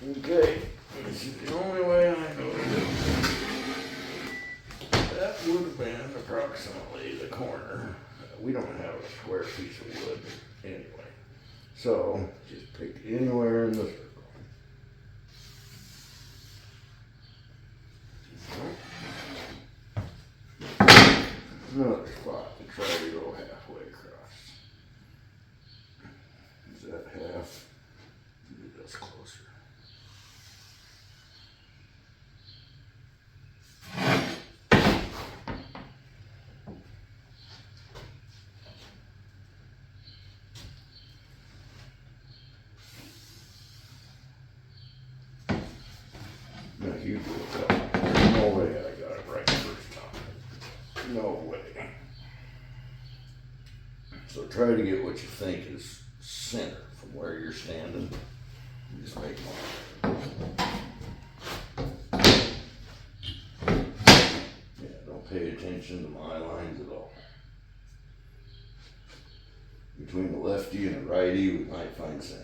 Okay, this is the only way I know to do it. That would have been approximately the corner. We don't have a square piece of wood anyway. So just pick anywhere in the circle. Another spot and try to go halfway across. Is that half? Maybe that's closer. Now you do it that way. There's no way I got it right first time. No way. So try to get what you think is center from where you're standing. You just make one. Yeah, don't pay attention to my lines at all. Between the lefty and the righty, we might find center.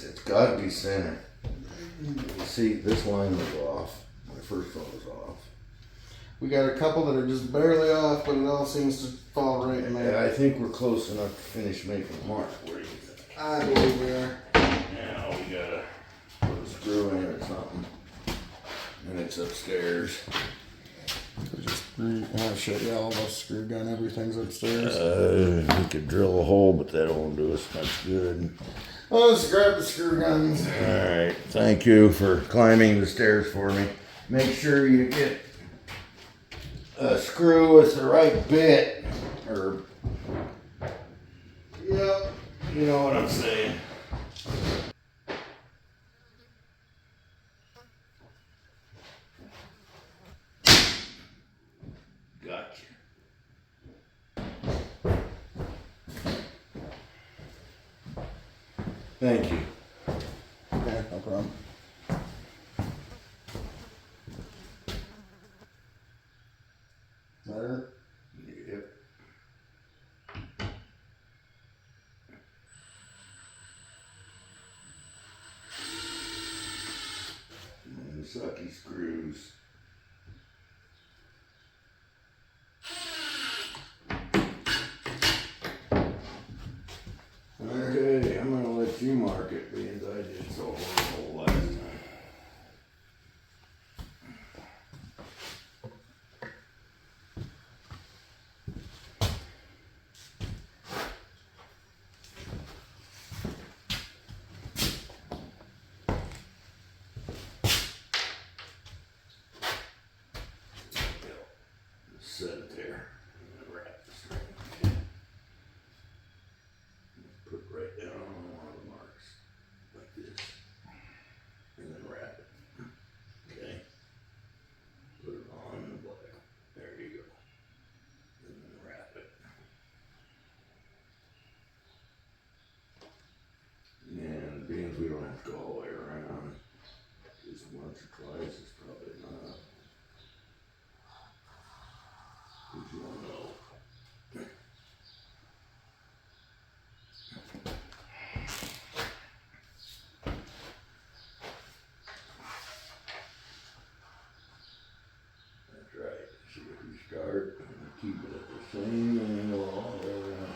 It's got to be center. You see, this line was off. My first one was off. We got a couple that are just barely off, but it all seems to fall right in Yeah, there. I think we're close enough to finish making a mark. Where do you think? I believe we are. Now we gotta put a screw in or something. And it's upstairs. I'll show you all the screw gun, everything's upstairs. We could drill a hole, but that won't do us much good. Let's grab the screw guns. Alright, thank you for climbing the stairs for me. Make sure you get a screw with the right bit, or, Yep. you know what I'm saying. Gotcha. Thank you. Okay, no problem. Better? Yep. And the sucky screws. Okay, I'm gonna let you mark it, being as I did so horrible last time. Set it there. And wrap the string. Put it right down on one of the marks, like this, and then wrap it. Okay. Put it on the black. There you go. And then wrap it. And being as we don't have to go all the way around, just once or twice is probably enough. If you don't know. That's right. See if you start and keep it at the same angle all the way around.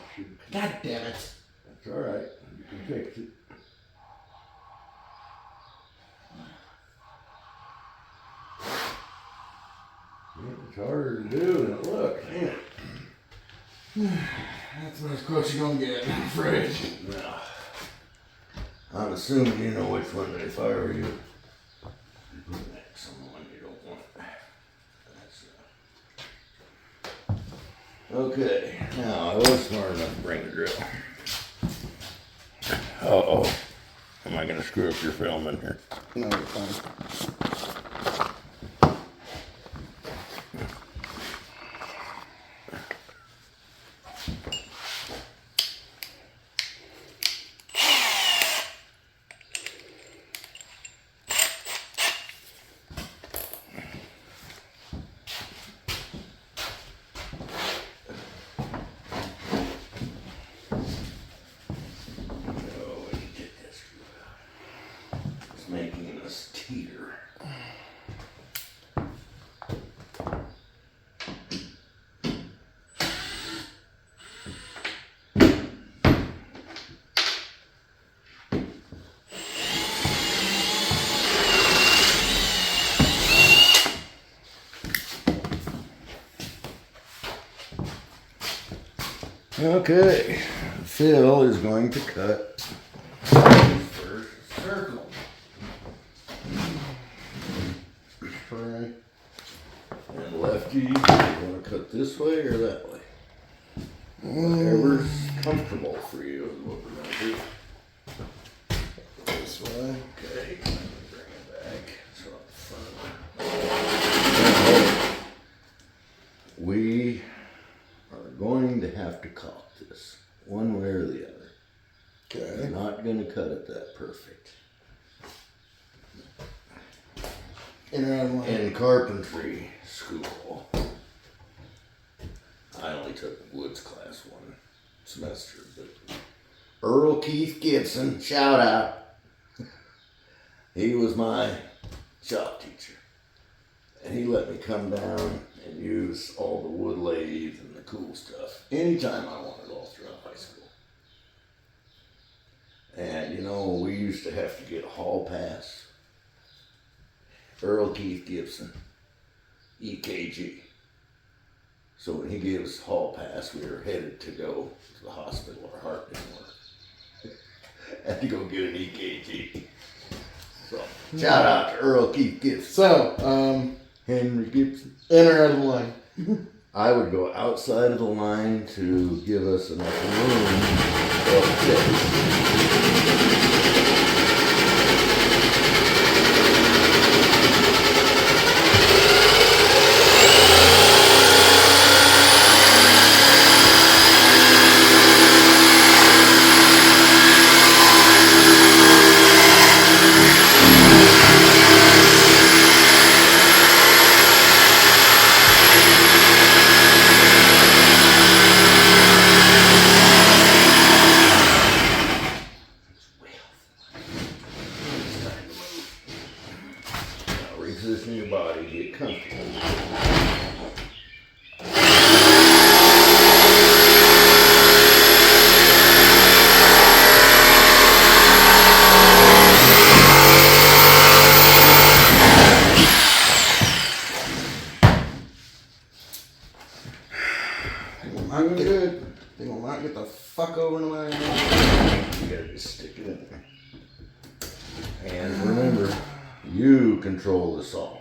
God damn it. That's all right. You can fix it. Yeah, it's harder to do than it looks, ain't it? That's as close you're gonna get, I'm afraid. No. I'm assuming you know which one, but if I were you, you'd put X on the one you don't want. That's okay, now I was smart enough to bring the drill. Uh-oh. Am I gonna screw up your filming here? No, you're fine. Oh, we can get this screwed out. It's making us teeter. Okay, Phil is going to cut first circle. Right. And lefty, you want to cut this way or that way? Whatever's comfortable for you is what we're going to do. This way. Okay, let me bring it back. So up front. We are going to have to caulk this one way or the other. Okay. We're not going to cut it that perfect. In or out of line. In carpentry school, I only took woods class one semester, but Earl Keith Gibson, shout out. He was my shop teacher. And he let me come down and use all the wood lathe and the cool stuff anytime I wanted all throughout high school. And you know, we used to have to get a hall pass. Earl Keith Gibson, EKG. So when he gave us hall pass, we were headed to go to the hospital. Our heart didn't work. Had to go get an EKG. So shout out to Earl Keith Gibson. So, Henry Gibson. in or out of the line. I would go outside of the line to give us enough room for six. Reposition your body, get comfortable. Doing good. They will not get the fuck over to my. You gotta just stick it in there. And remember, you control the saw.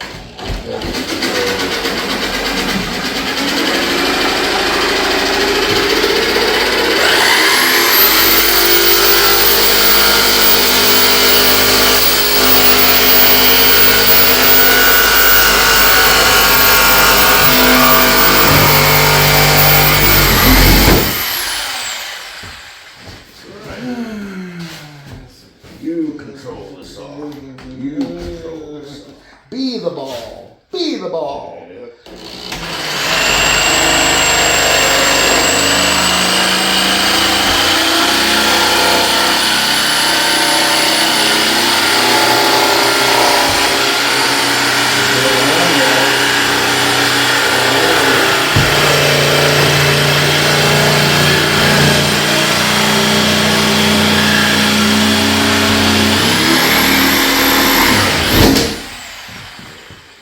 You control the saw. You control the saw. Be the ball. Be the ball.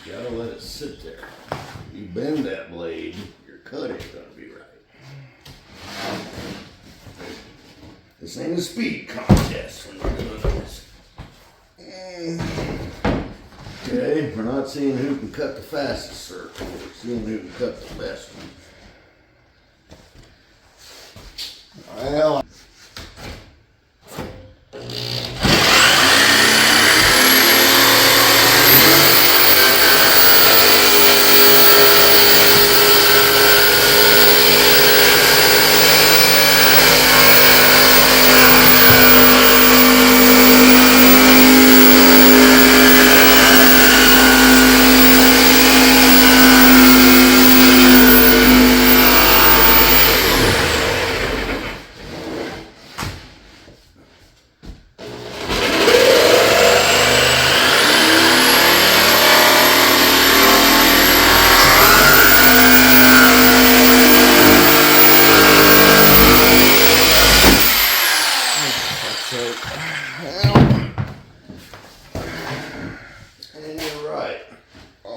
You gotta let it sit there. You bend that blade, your cut ain't gonna be right. This ain't a speed contest when you're doing this. Okay, we're not seeing who can cut the fastest circle. We're seeing who can cut the best one. Well,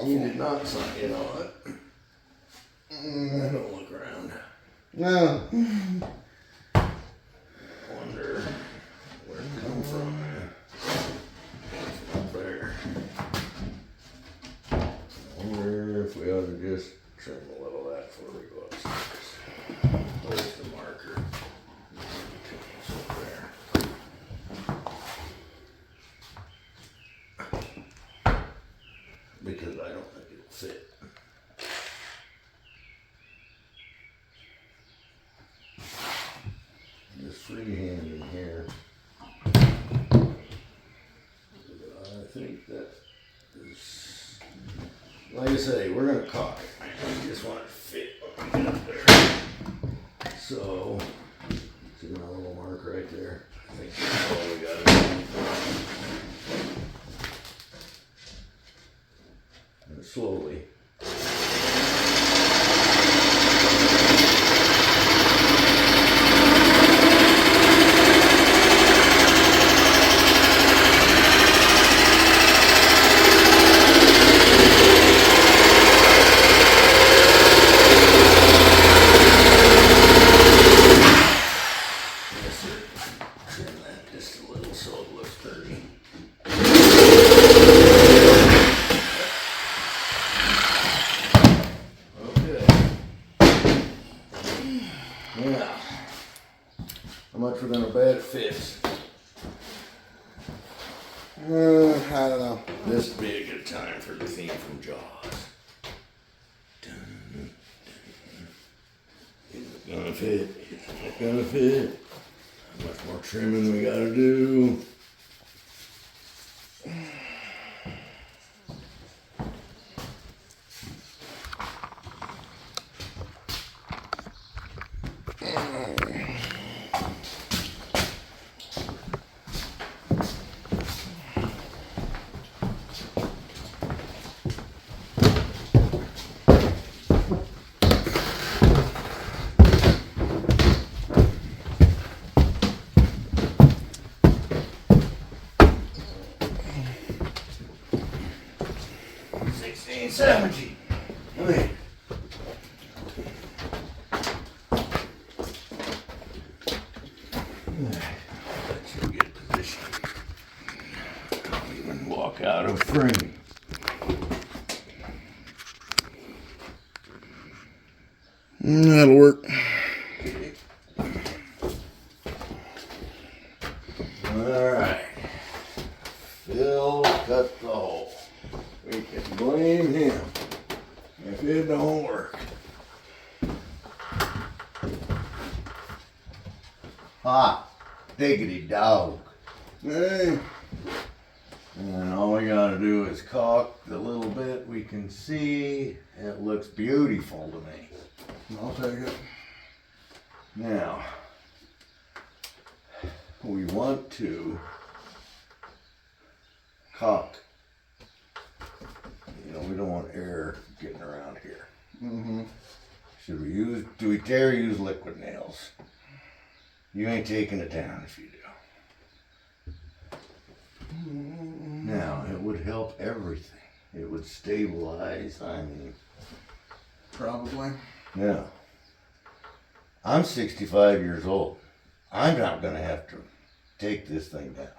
He did not sign in on it. I don't look around. No. Wonder where it come from. It's not there. Wonder if we ought to just trim a little of that before we go upstairs. Where's the marker? It's over there. Because I don't think it'll fit. Just freehand in here. I think that is, like I say, we're gonna caulk it, man. We just want it to fit when we get up there. So, see my little mark right there? I think that's all we gotta do. And slowly. Trim that just a little so it looks dirty. Okay. Yeah. How much we're gonna bet it fits? I don't know. This would be a good time for the theme from Jaws. Dun, dun. Is it gonna fit? Is it gonna fit? How much more trimming we gotta do? $16.70. Wait. That's a good position. I'll even walk out of frame. That'll work. Alright. Phil cut the hole. We can blame him if it don't work. Hot diggity dog. Hey. And all we gotta do is caulk the little bit we can see. It looks beautiful to me. I'll take it. Now, we want to caulk. You know, we don't want air getting around here. Mm-hmm. Should we do we dare use liquid nails? You ain't taking it down if you do. Now, it would help everything. It would stabilize, I mean. Probably. Now, I'm 65 years old. I'm not gonna have to take this thing down.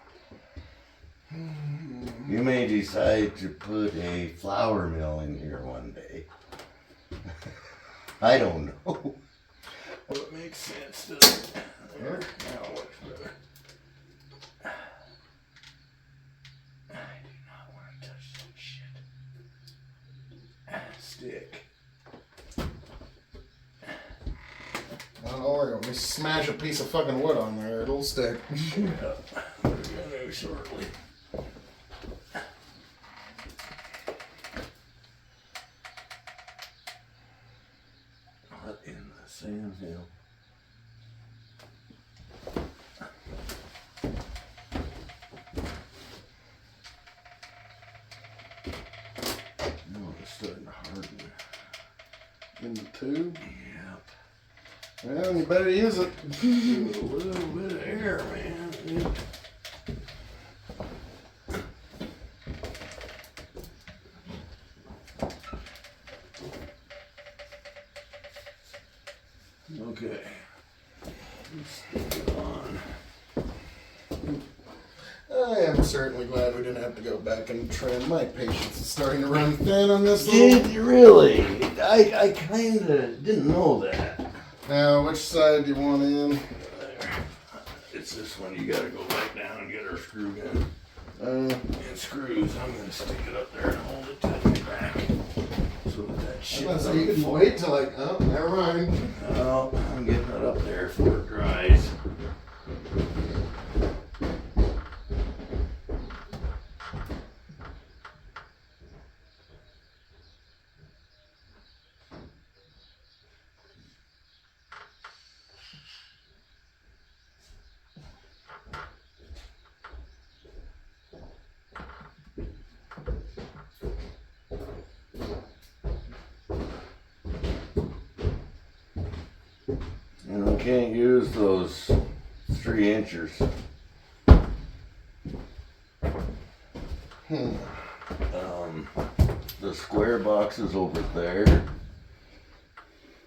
You may decide to put a flour mill in here one day. I don't know. Well, it makes sense, doesn't it? There, now it looks better. I do not want to touch that shit. Stick. Don't worry, when we smash a piece of fucking wood on there, it'll stick. Yeah, we're gonna do shortly. What in the sand hill? No, it's starting to harden. In the tube? Yep. Well, you better use it. A little bit of air, man. Yeah. Okay. Stick it on. I am certainly glad we didn't have to go back and trim. My patience is starting to run thin on this Did little. you really? I kinda didn't know that. Now, which side do you want in? There. It's this one. You gotta go back down and get our screw gun. Uh, And screws. I'm gonna stick it up there and hold it to my back. So that shit. so you can wait till like, oh, never mind. Oh, I'm getting it up there before it dries. And we can't use those 3 inchers. The square box is over there.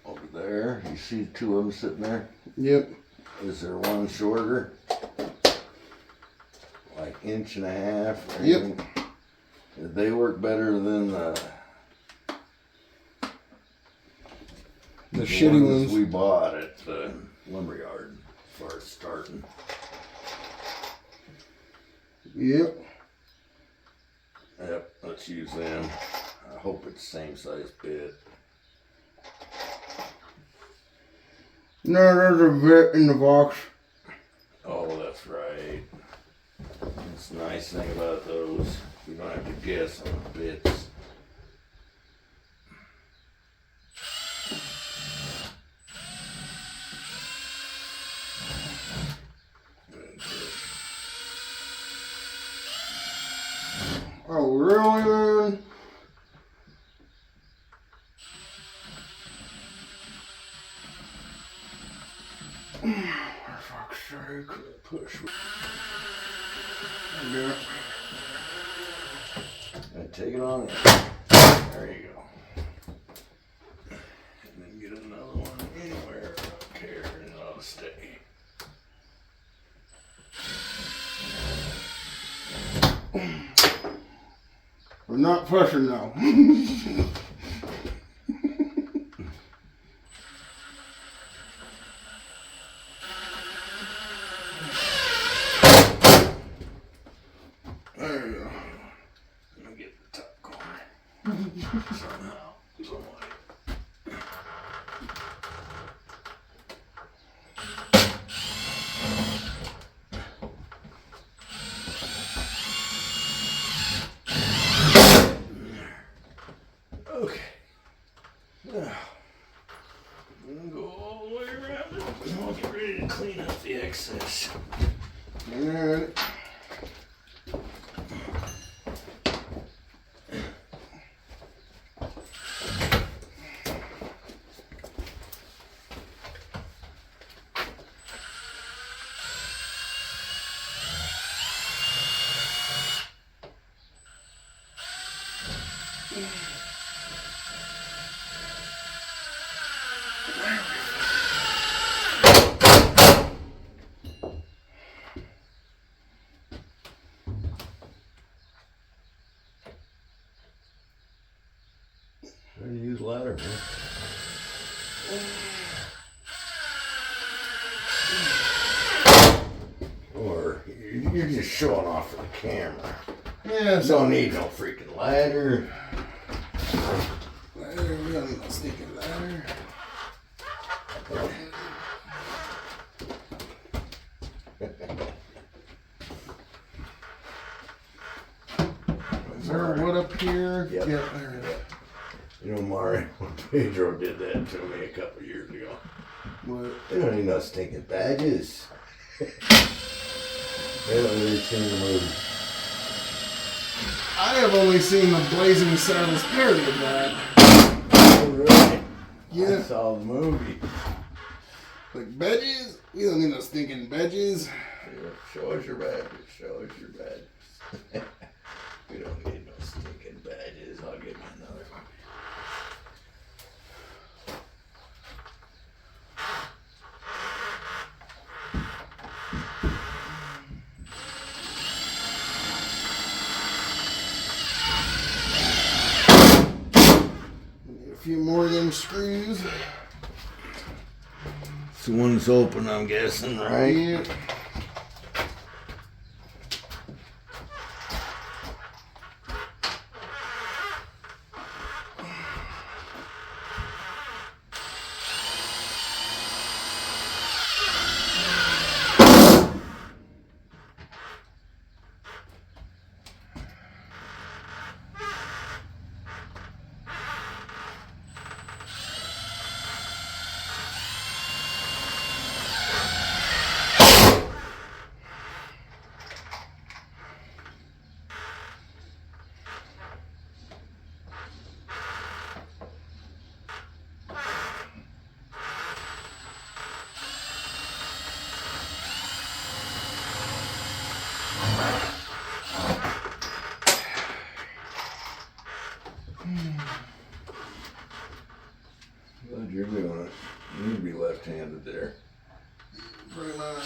Over there. You see 2 of them sitting there? Yep. Is there one shorter? Like 1.5 inches? Or Yep. anything? They work better than the shitty ones. we bought at the lumberyard for starting. Yep. Yep, let's use them. I hope it's the same size bit. No, there's a bit in the box. Oh, that's right. That's the nice thing about those. You don't have to guess on the bits. Oh, really, man? For fuck's sake, push. Yeah. And take it on in. There you go. And then get another one anywhere. I don't care, and it ought to stay. We're not pushing now. There you go. Let me get the top corner. Somehow, some way. Okay. Now, I'm gonna go all the way around it. And I'll get ready to clean up the excess. Alright. Try to use ladder, man. Or you're just showing off for the camera. Yeah, Don't need no freaking ladder. Ladder, we don't need no sneaking ladder. Is there wood up here? Yep. Yeah, there it is. You know, Mario Pedro did that to me a couple years ago. What? They don't need no stinking badges. They don't really seen the movie. I have only seen the Blazing Saddles parody of that. Oh, really? Yeah. I saw the movie. Like, badges? We don't need no stinking badges. Yeah, show us your badges. Show us your badges. We don't need no stinking badges. I'll give you another one. few more of them screws. This one's open, I'm guessing, right? Yeah. Glad you're doing it. You need to be left-handed there. Pretty much.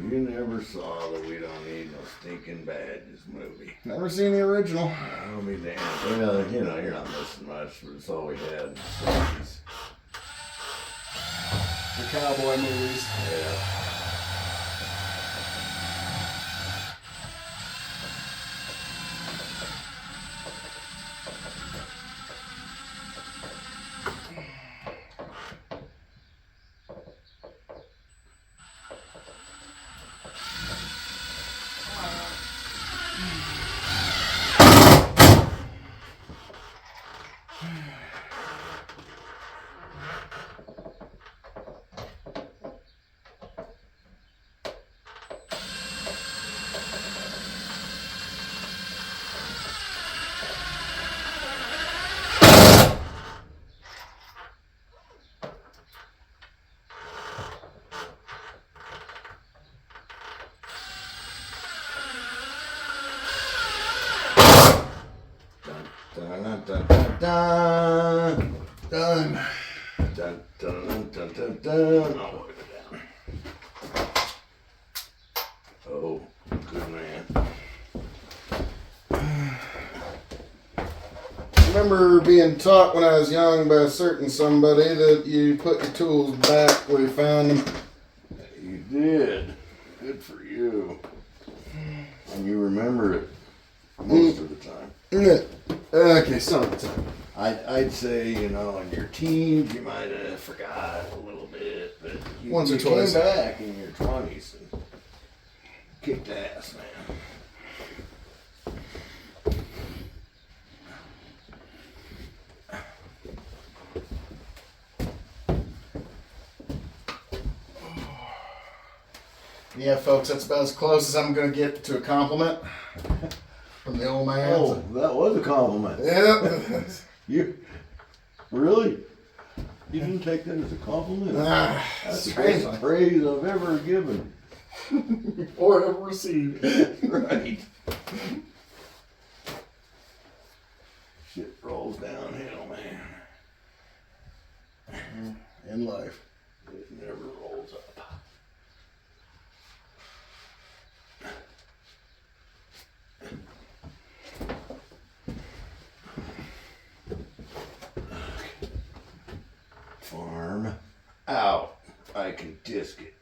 You never saw the We Don't Need No Stinking Badges movie. Never seen the original. I'll be damned. Well, you know, you're not missing much, but it's all we had in the 60s. The cowboy movies. Yeah. Dun, dun, dun, dun. Done. Dun, dun, dun, dun, dun. I'll wipe it down. Oh, good man. I remember being taught when I was young by a certain somebody that you put your tools back where you found them. You did. Good for you. And you remember it most of the time. Yeah. Okay, some of the time. I'd say, you know, in your teens you might have forgot a little bit, but you, Once or you twice. came back in your 20s and kicked ass, man. Yeah, folks, that's about as close as I'm going to get to a compliment from the old man. Oh, that was a compliment. Yeah. You really? You didn't take that as a compliment? That's the Strange. best praise I've ever given. Or ever received. Right. Shit rolls downhill, man. In life. It never rolls up. Farm out. I can disc it.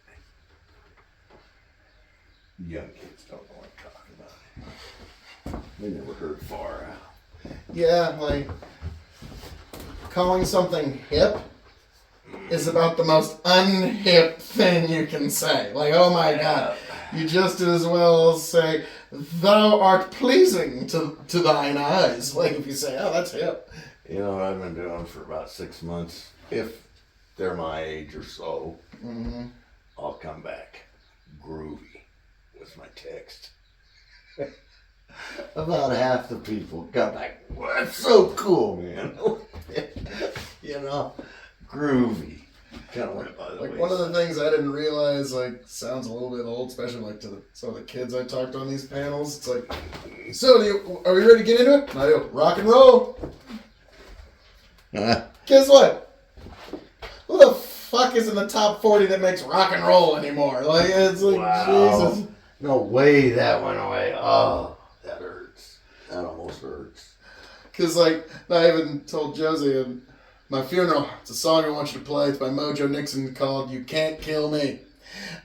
Young kids don't know what I'm talking about. They never heard far out. Yeah, like calling something hip is about the most unhip thing you can say. Like, oh my god. You just as well say, thou art pleasing to thine eyes. Like if you say, oh, that's hip. You know what I've been doing for about 6 months? If they're my age or so, I'll come back groovy with my text. About half the people come back, well, that's so cool, man. You know, groovy. Kind of went by the Like way. one of the things I didn't realize, like, sounds a little bit old, especially like to some of the kids I talked to on these panels. It's like, so are we ready to get into it? And I go, rock and roll. Guess what? Who the fuck is in the top 40 that makes rock and roll anymore? Like, it's like, Wow. Jesus. No way that went away. Oh. That almost hurts. Because, like, I even told Josie in my funeral, it's a song I want you to play. It's by Mojo Nixon called You Can't Kill Me.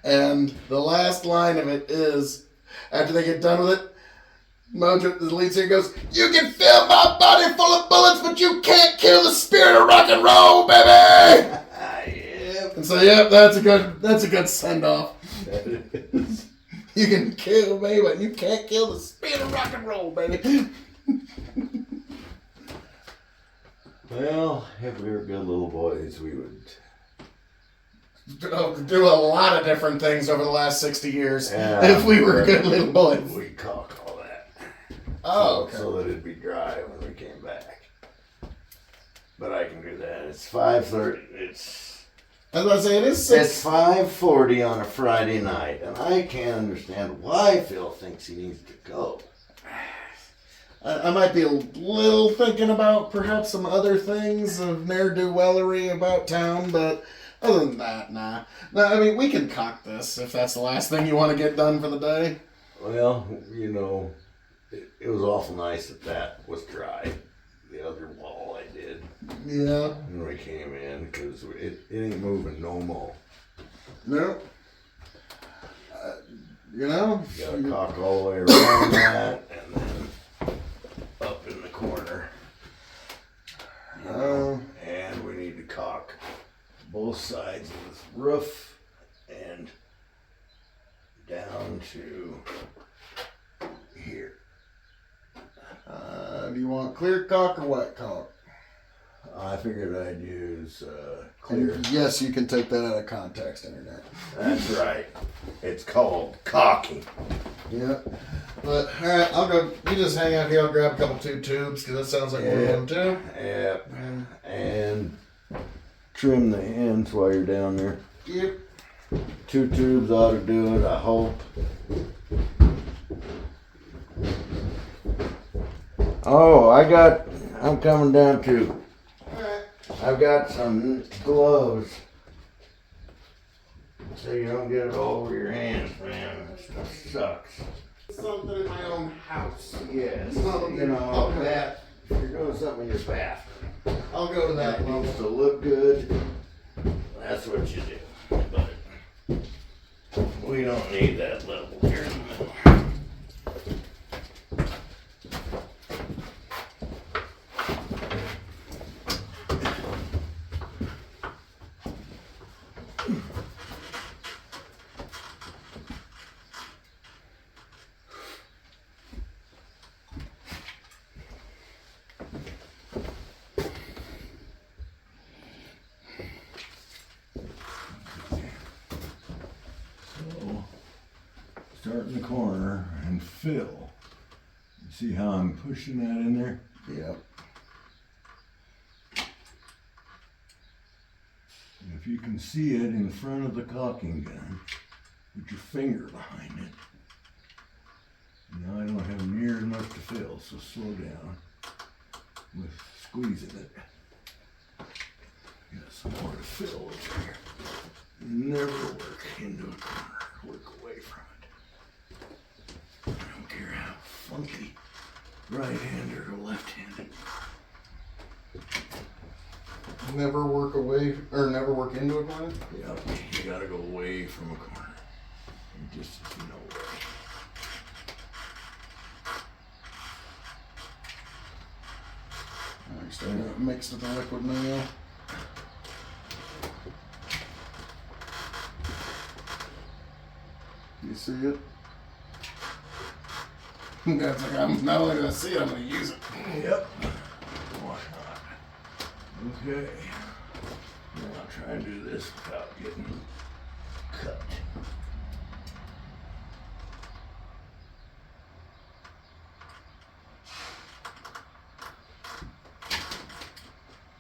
And the last line of it is, after they get done with it, Mojo, the lead singer goes, "You can fill my body full of bullets, but you can't kill the spirit of rock and roll, baby!" Yep. And so, yep, that's a good send-off. That is. You can kill me, but you can't kill the spirit of rock and roll, baby. Well, if we were good little boys, we would Do a lot of different things over the last 60 years Yeah, if we were good little boys. we'd caulk all that. Oh, okay. So that it'd be dry when we came back. But I can do that. It's 5:30. I was about to say, it is 6. It's 5:40 on a Friday night, and I can't understand why Phil thinks he needs to go. I might be a little thinking about perhaps some other things of ne'er-do-wellery about town, but other than that, nah. No, I mean, we can cock this if that's the last thing you want to get done for the day. Well, it was awful nice that was dry. The other wall I did Yeah. when we came in, because it ain't moving no more. No. You know? You gotta caulk all the way around that, and then up in the corner. And we need to caulk both sides of this roof and down to here. Do you want clear caulk or wet caulk? I figured I'd use clear. Yes, you can take that out of context, Internet. That's right. It's called caulking. Yeah. But, alright, I'll go. You just hang out here. I'll grab a couple 2 tubes because that sounds like one of them too. Yep. And trim the ends while you're down there. Yep. 2 tubes ought to do it, I hope. Oh, I'm coming down too. Alright. I've got some gloves. So you don't get it all over your hands, man. That stuff sucks. Something in my own house. Yes. Okay. That, if you're doing something in your bathroom, I'll go to that that one. needs to look good. That's what you do. But we don't need that level here in the middle. Start in the corner and fill. You see how I'm pushing that in there? Yep. And if you can see it in front of the caulking gun, put your finger behind it. Now I don't have near as much to fill, so slow down with squeezing it. Got some more to fill over here. Never work into a corner, work away from it. I don't care how funky right-handed or left-handed. Never work away or never work into a corner. Yep, you gotta go away from a corner. Just no way. Alright, starting to mix with the liquid now. You see it? That's like, I'm not only gonna see it, I'm gonna use it. Yep. Why not? Okay. Now I'll try and do this without getting cut.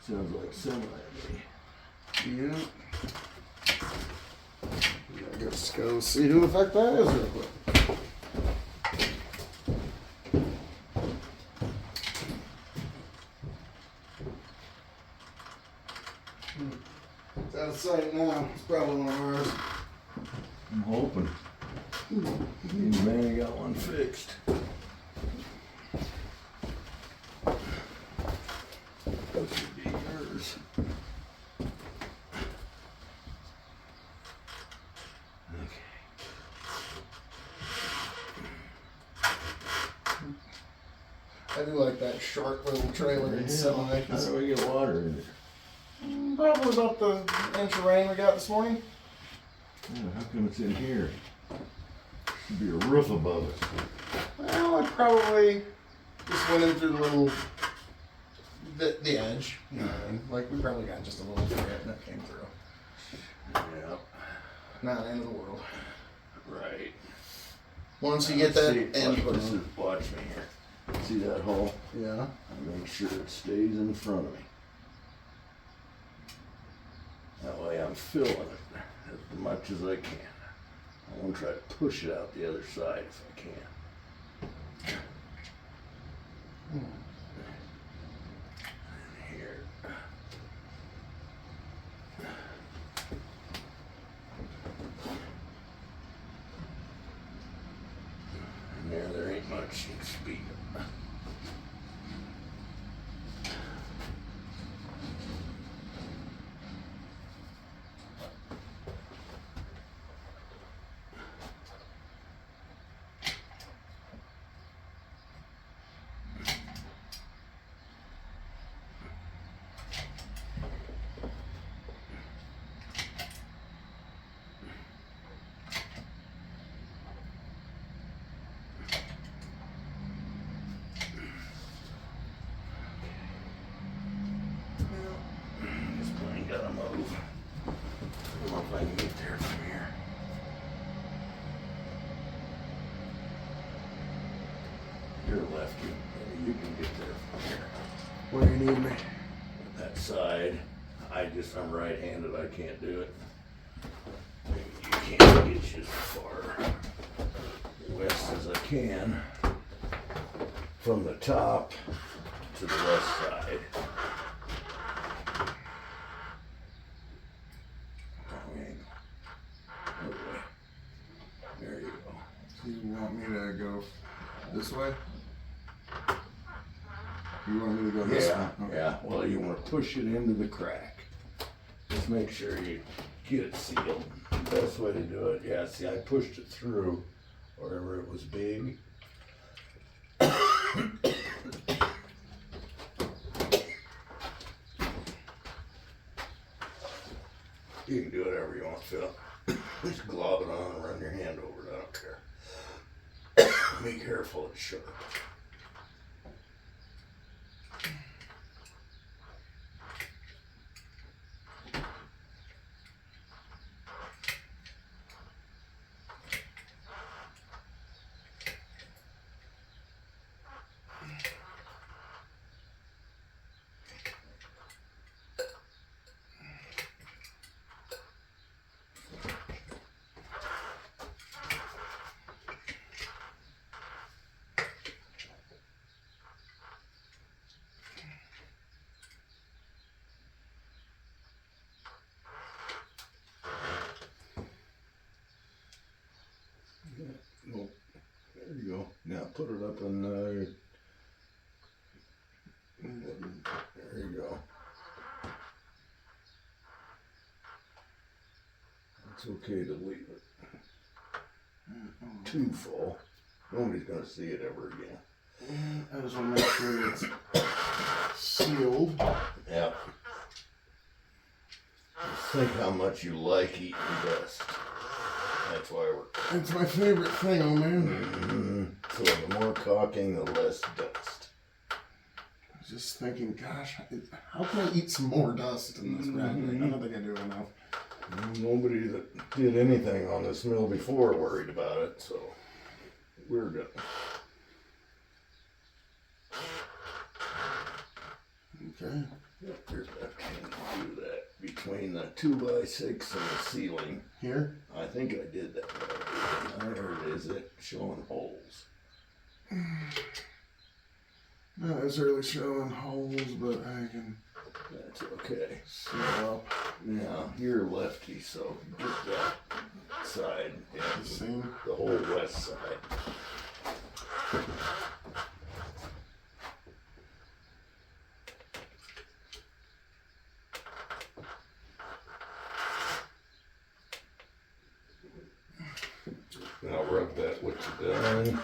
Sounds like semi-me. Yeah. Let's go see who the fuck that is real quick. It's out of sight now. It's probably one of ours. I'm hoping. Me and Manny got one fixed. I do like that short little trailer and semi. How do we get water in it? Probably about the inch of rain we got this morning. Yeah, how come it's in here? Should be a roof above it. Well, I probably just went in through the edge. You know what I mean? Like, we probably got just a little bit and it came through. Yeah, Not the end of the world. right. Once you get that See, end put this is, on. watch me here. See that hole? Yeah. I make sure it stays in front of me. That way I'm filling it as much as I can. I want to try to push it out the other side if I can. Here. And there ain't much you can speed up. This plane gotta move. I don't know if I can get there from here. You're a lefty. Maybe you can get there from here. Where do you need me? That side. I'm right-handed. I can't do it. Maybe you can't get you as far west as I can from the top to the west side. Okay. There you go. So you want me to go this way? You want me to go this way? Okay. Yeah. Well, you want to push it into the crack. Just make sure you get it sealed. The best way to do it. Yeah. See, I pushed it through wherever it was big. You can do whatever you want, Phil. Just glob it on and run your hand over it. I don't care. Be careful, it's sharp. Well, there you go. Now put it up in there you go. It's okay to leave it too full. Nobody's gonna see it ever again. I just want to make sure it's sealed. Yeah. Just think how much you like eating dust. That's why we're. It's my favorite thing, oh man. So the more caulking, the less dust. I was just thinking, gosh, how can I eat some more dust in this rat? I don't think I do enough. Nobody that did anything on this mill before worried about it, so we're good. Okay. Yep, your left hand do that between the 2x6 and the ceiling. Here? I think I did that right. There it is, it showing holes. Not necessarily showing holes, but I can That's okay. seal up. Now, you're lefty, so get that side, yeah, The same. the whole west side. Now rub that what you done.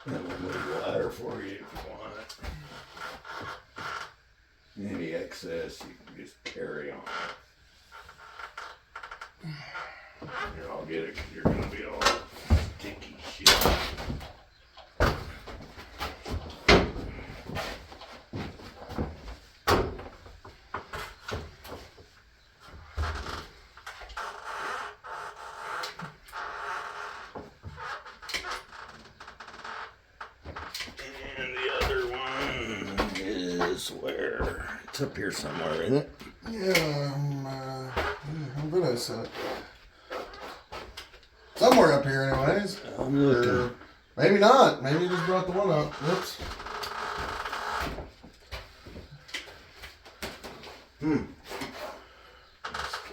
And we'll move the ladder for you if you want it. Any excess you can just carry on. Here, I'll get it because you're going to be all sticky shit. And the other one is where? It's up here somewhere, isn't it? Yeah, how did I set it? Somewhere up here, anyways. I'm looking. Or maybe not. Maybe you just brought the one up. Whoops.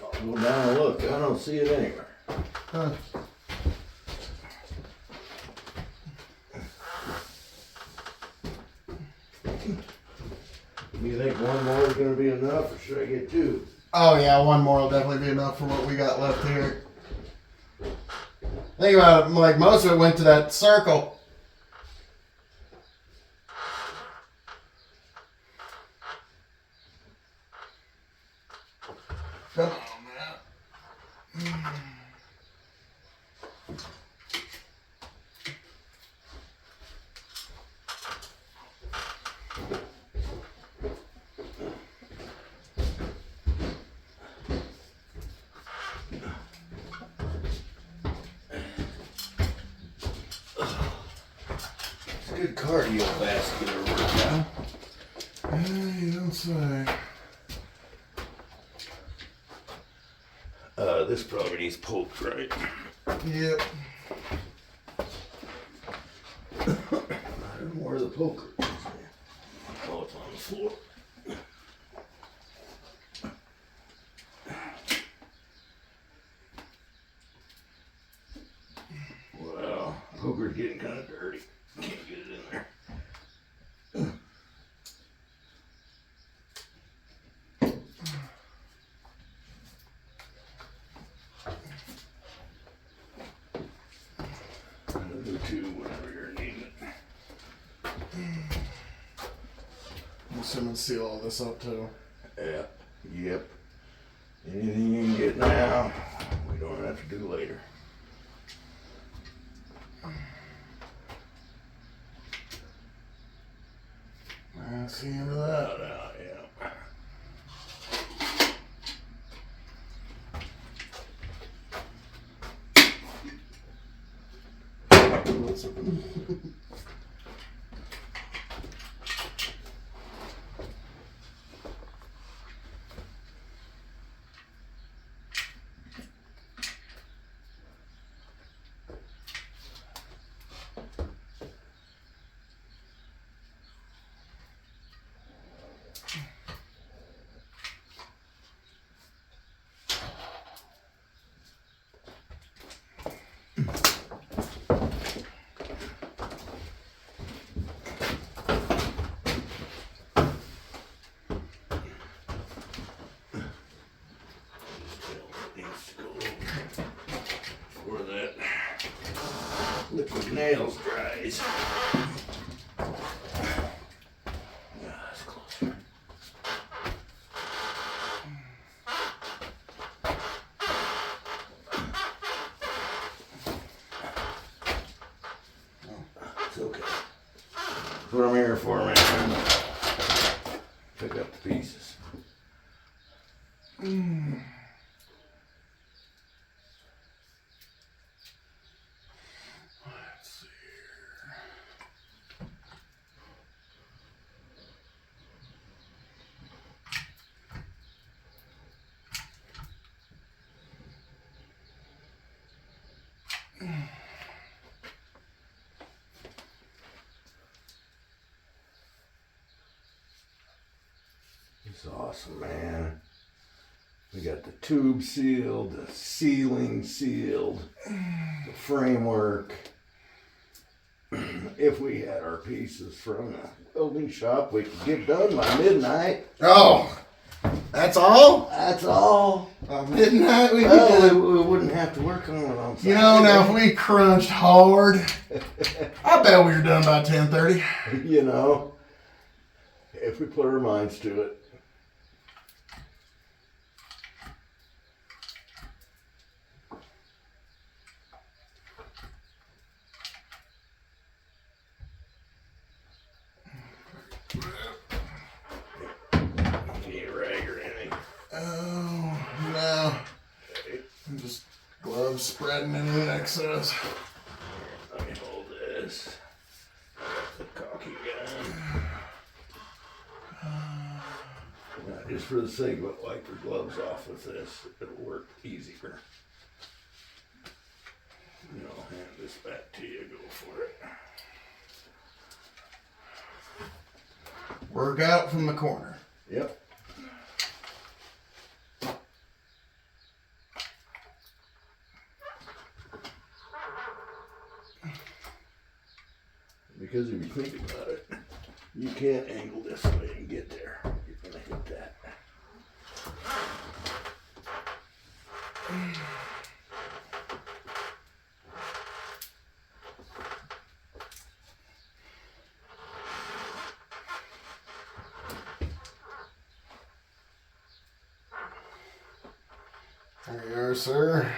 I'll go down and look. I don't see it anywhere. Huh. Do you think one more is going to be enough, or should I get two? Oh yeah, one more will definitely be enough for what we got left here. Think about it, like most of it went to that circle. Come on, man. It's a good cardiovascular workout. You don't say. This probably needs poked, right? Yep. I don't know where the poker is. Oh, it's on the floor. Well, poker's getting kind of dirty. Can't get it in there. Do two whenever you're needing it. I'm assuming seal all this up too. Yeah. Yep. Anything you can get now, we don't have to do later. That's the end of that. Yeah. Before that liquid nails dries. Yeah, that's closer. It's okay. That's what I'm here for, man. Pick up the pieces. Let's see here. It's awesome, man. We got the tube sealed, the ceiling sealed, the framework. If we had our pieces from the welding shop, we could get done by midnight. Oh, That's all? That's all. Midnight we Well, did. we wouldn't have to work on it on Saturday. You know, now if we crunched hard, I bet we were done by 10:30. You know, if we put our minds to it. Need a rag or anything. Oh, no. I'm just gloves spreading into excess. Let me hold this. The cocky gun. Now, just for the sake of it, wipe your gloves off with this. It'll work easier. I'll hand this back to you. Go for it. Work out from the corner. Yep. Because if you think about it, you can't angle this way and get there. You're gonna hit that. There you are, sir.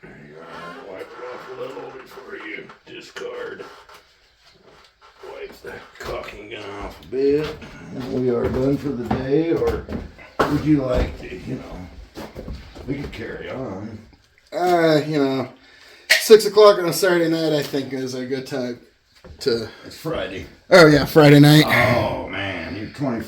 There you are. Wipe it off a little before you discard. Wipe the caulking gun off a bit. And we are done for the day, or would you like to, we could carry on. 6 o'clock on a Saturday night, I think, is a good time to. It's Friday. Oh, yeah, Friday night. Oh, man, you're 24.